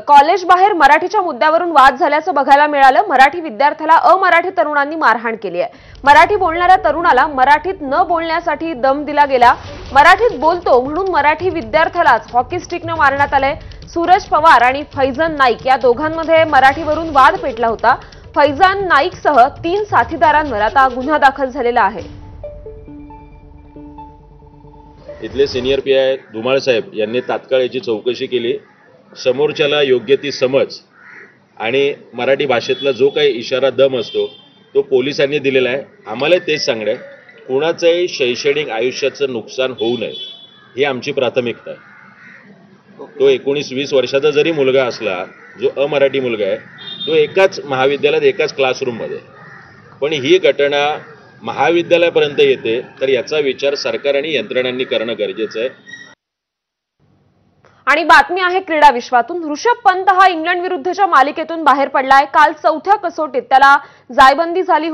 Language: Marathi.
कॉलेज बाहेर मराठीच्या मुद्द्यावरून वाद झाल्याचं बघायला मिळालं। मराठी विद्यार्थ्याला अमराठी तरुणांनी मारहाण केली आहे। मराठी बोलणाऱ्या तरुणाला मराठीत न बोलण्यासाठी दम दिला गेला। मराठीत बोलतो म्हणून मराठी विद्यार्थ्यालाच हॉकी स्टिकने मारण्यात आले। सूरज पवार आणि फैजन नाईक या दोघांमध्ये मराठीवरून वाद पेटला होता। फैजन नाईकसह 3 साथीदारांवर आता गुन्हा दाखल झालेला आहे। इथले सिनियर पीआय धुमाळ साहेब यांनी तात्काळ याची चौकशी केली। समोरच्याला योग्य ती समज आणि मराठी भाषेतला जो काही इशारा दम असतो तो पोलिसांनी दिलेला आहे। आम्हाला तेच सांगणे कुणाचंही शैक्षणिक आयुष्याचं नुकसान होऊ नये ही आमची प्राथमिकता आहे। तो 19-20 वर्षाचा जरी मुलगा असला, जो अमराठी मुलगा आहे, तो एकाच महाविद्यालयात एकाच क्लासरूममध्ये, पण ही घटना महाविद्यालयापर्यंत येते तर याचा विचार सरकार आणि यंत्रणांनी करणं गरजेचं आहे। आणि बातमी आहे क्रीडा विश्वातून। ऋषभ पंत हा इंग्लंड विरुद्धच्या मालिकेतून बाहेर पडलाय। काल 4थ्या कसोटीत त्याला जायबंदी झाली।